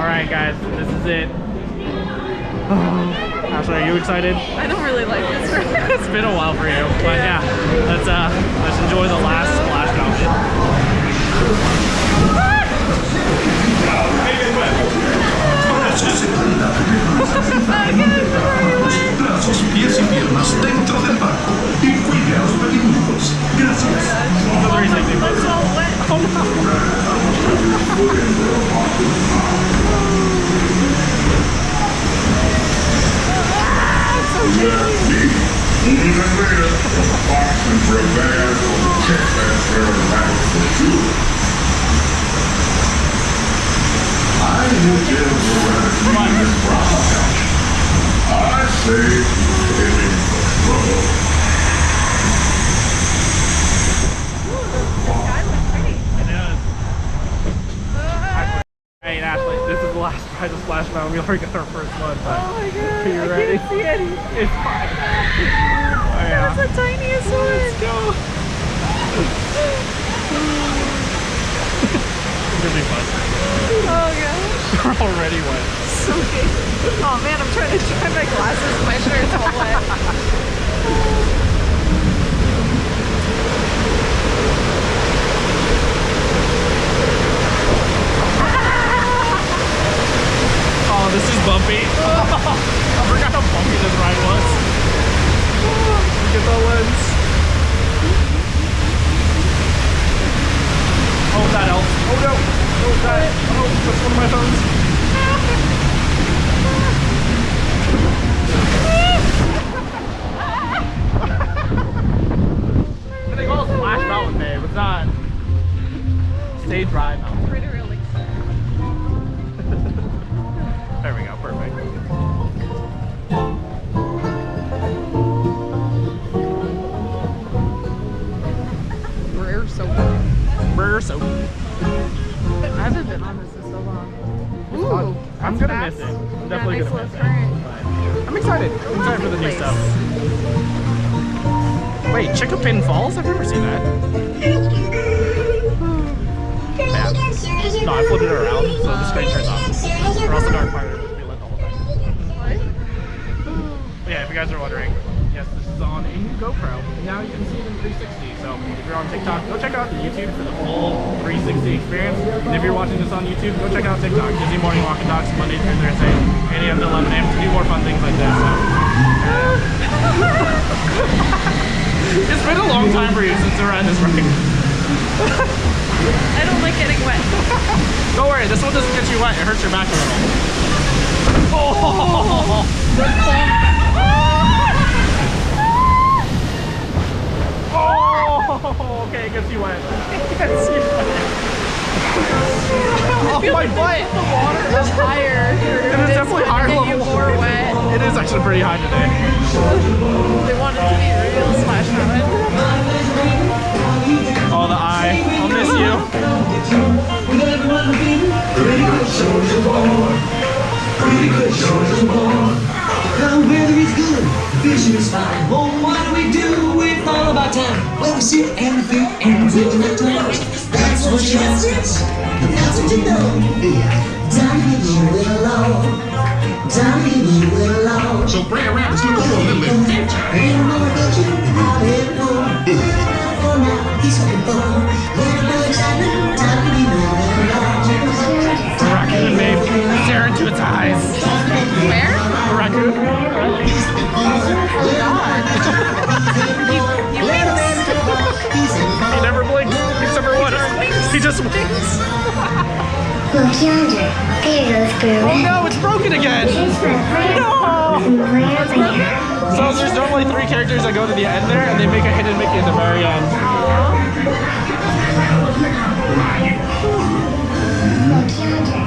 Alright guys, this is it. Ashley, are you excited? I don't really like this. It's been a while for you, but yeah, let's enjoy the last splash mountain. Brazos, pies y piernas dentro del barco y cuide a los pequeñitos. Gracias. Oh no! Even later, a box and for a bag or a check that's very right for sure. I knew Jim was around this problem. I say, aiming for trouble. Hey Ashley, this is the last prize of Splash Mountain. We already got our first one, but Oh my god, are you ready? I can't see any. It's fine. Oh yeah. That's the tiniest one. Let's go. It's gonna be fun. Oh gosh. We're already wet. So big. Oh man, I'm trying to dry my glasses. My shirt's all wet. Oh, this is bumpy. I forgot how bumpy this ride was. Look at the lens. Oh, that helps. Oh no. Oh, that. Oh, that's one of my phones. I think all Splash Mountain, babe. It's not stage ride mountain. Pretty really. There we go, perfect. Rare soap. Burger soap. I haven't been on this in so long. Ooh, I'm gonna fast. miss it. I'm definitely nice gonna miss little current. it. But I'm excited. I'm excited for the new Place. stuff. Wait, Chickapin Falls? I've never seen that. Man. No, I flipped it around, so the screen turns off. Or else the dark pirate will be lit the whole time. But yeah, if you guys are wondering, yes, this is on a new GoPro. And now you can see it in 360. So if you're on TikTok, go check out the YouTube for the full 360 experience. And if you're watching this on YouTube, go check out TikTok. Disney Morning Walk and Talks, Monday through Thursday, 8 a.m. to 11 a.m. to do more fun things like this. So. It's been a long time for you since the ride is right. I don't like getting wet. Don't worry, this one doesn't get you wet. It hurts your back a little. Oh! Oh! Okay, it gets you wet. It gets you wet. Oh my butt! The water is higher. It is definitely higher Get you level. more wet. It is actually pretty high today. They want it to be real Splash Mountain. Oh, the eye. I'll miss you. Pretty good shows aboard. Pretty good shows aboard. The weather is good, vision is fine. Oh, what do we do with all of our time? Well, we sit and we think and we think at times. That's what she asks us. That's what you know. Time to give you it alone. Time to give you it alone. So Brad Rabbit's looking for a little adventure. Ain't no adventure out here for now. He's looking for little bit excitement. Time to give you it alone. The raccoon, babe. Stare into its eyes. Where? The raccoon. Oh god. He winks. He never blinks, except for one. He just winks. Look yonder. There goes Groovy. Oh no, it's broken again. No. So there's normally 3 characters that go to the end there, and they make a hidden Mickey at the very end. Look yonder.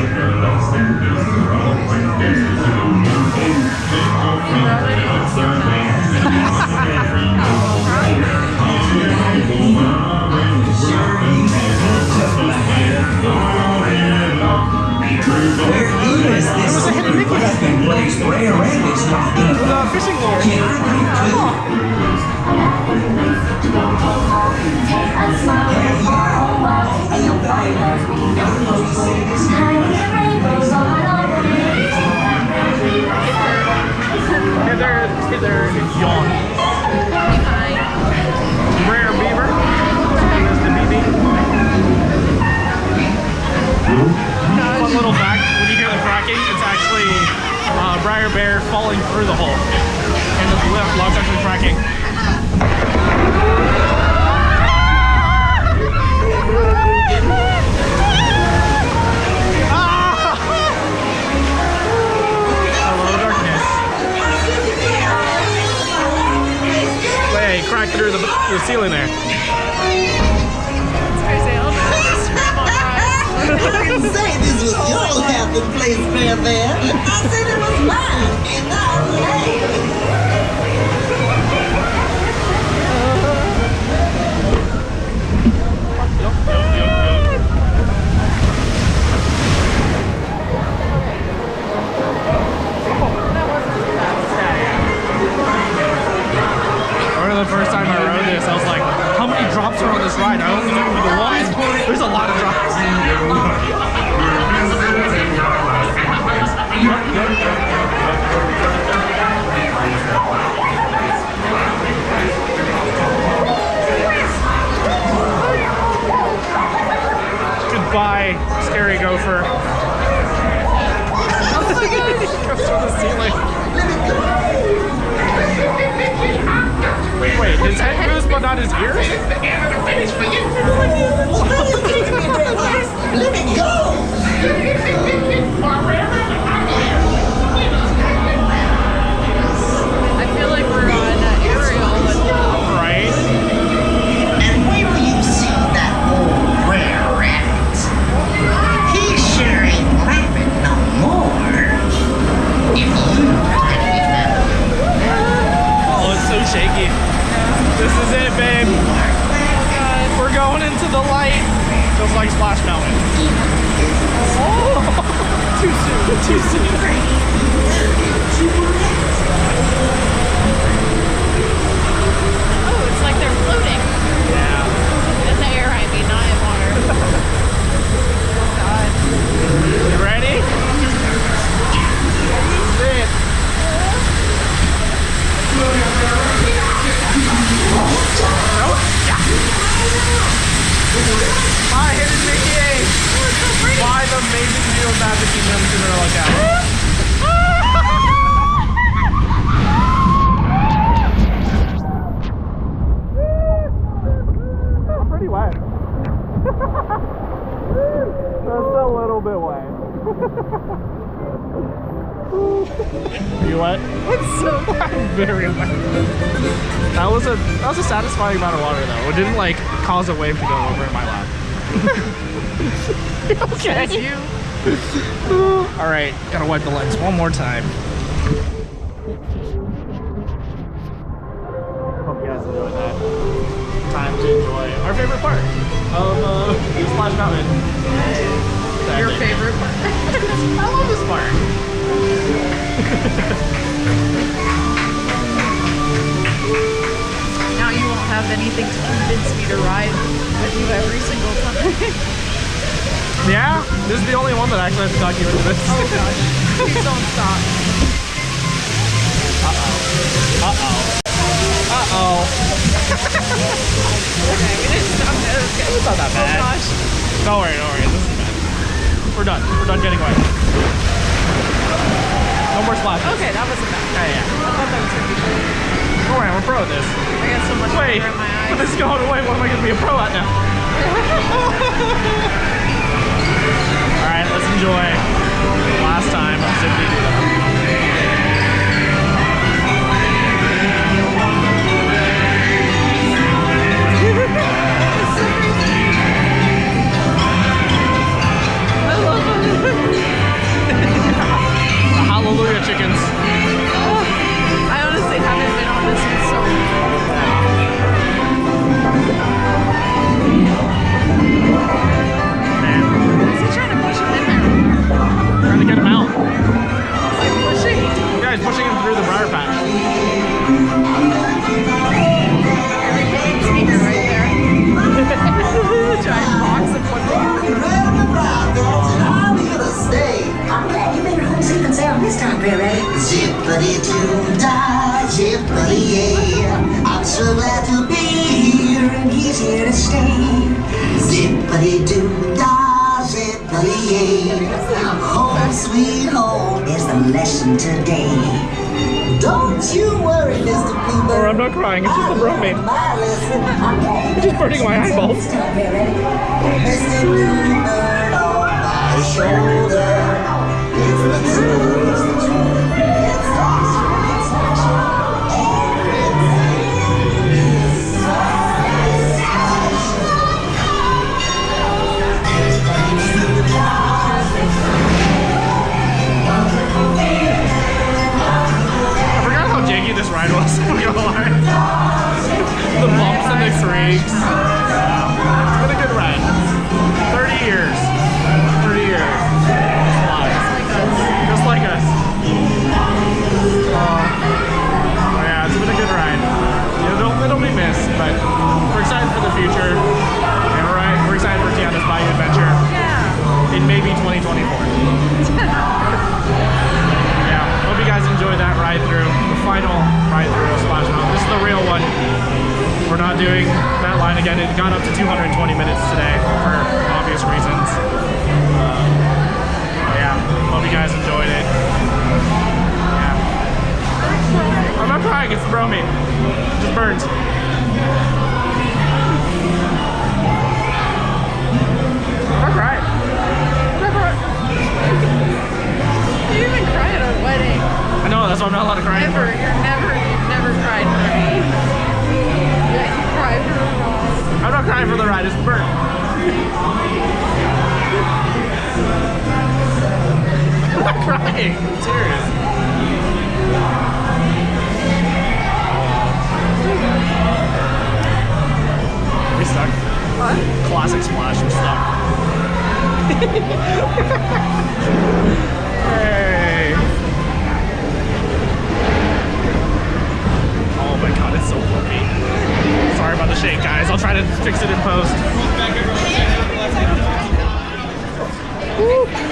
There goes Where is this place where Randy's talking about? a fishing lure. Hey there, it's Yawn. Rare beaver. There's the BB. Fun little fact, when you hear the cracking, it's actually Briar Bear falling through the hole. And the log's actually cracking. Hello, darkness. Hey, cracked through the ceiling there. It's crazy. I'll just scream on I didn't say this was your happy place, Bear Bear. I said it was mine, and I'm late. I remember the first time I rode this, I was like, how many drops are on this ride? I only knew the one. There's a lot of drops. Goodbye, scary gopher. Oh my gosh. Goes through the ceiling. Wait, his head moves but not his ears? Let me go! I feel like we're on Ariel. Right? And where will you see that old rare rabbit? He sure ain't laughing no more. If you can remember. Oh, it's so shaky. This is it, babe. We're going into the light. Feels like Splash Mountain. Oh, too soon. Too soon. Oh, it's like they're floating. Yeah. In the air, I mean, not in water. Oh, God. You ready? This is it. My hidden Mickey! Why the amazing view of Magic Kingdom Cinderella Castle? I'm pretty wet. That's a little bit wet. Are you wet? I'm so I'm very wet. That was a satisfying amount of water though. It didn't like cause a wave to go over in my lap. Okay. That's you. All right, gotta wipe the lens one more time. Hope you guys enjoyed that. Time to enjoy our favorite part of Splash Mountain. Your favorite part. I love this part. Now you won't have anything to convince me to ride with you every single time. Yeah, this is the only one that actually has to talk you into this. Oh gosh. Please don't stop. Uh-oh. Okay, we didn't stop it. Okay. It's not that bad. Oh gosh. Don't worry, this is bad. We're done. We're done getting wet. No more splashes. Okay, that wasn't bad. Yeah. I thought that was gonna be bad. All right, we're pro at this. I got so much Wait, water in my eyes. this is going away. What am I going to be a pro at now? All right, let's enjoy last time of Zippity Doo. I love it. The Hallelujah chickens. I honestly haven't been on this in so long. Man, Is he trying to push him in there? trying to get them out. It's like the briar patch. Speaker right there. Giant box of I'm glad you made her home safe and sound this time, Barry. Zippity-doo-dah, zippity-yeah. I'm so glad to be here, and he's here to stay. Zippity-doo-dah, zippity-yeah. Home sweet home is the lesson today. Don't you worry, Mr. Bluebird. Or I'm not crying, it's just the bromine. It's just burning my eyeballs. Mr. Bluebird on my shoulder. It's the truth, it's the truth. It's not true, it's not true. I forgot how janky this ride was. I'm not gonna lie. The bumps and the creaks. It's been a good ride. 30 years. 30 years. Just like us. Yeah, it's been a good ride. It'll be missed, but we're excited for the future. And we're excited for Tiana's Bayou adventure. Yeah. In maybe 2024. Yeah, hope you guys enjoyed that ride through. The final ride through of Splash Mountain. This is the real one. We're not doing that line again. It got up to 220 minutes today for obvious reasons. Yeah, hope you guys enjoyed it. Yeah. I'm not crying, it's the bromine. It just burns. I'm not crying. I'm not crying. You even cry at a wedding. I know, that's why I'm not allowed to cry Never. anymore. You've never cried for me. Yeah, you cry for a ride. I'm not crying for the ride, it's the burn. I'm not crying, I'm serious. We stuck. What? Classic Splash, we're stuck. Hey. Oh my god, it's so fluffy. Sorry about the shake, guys. I'll try to fix it in post. Woo.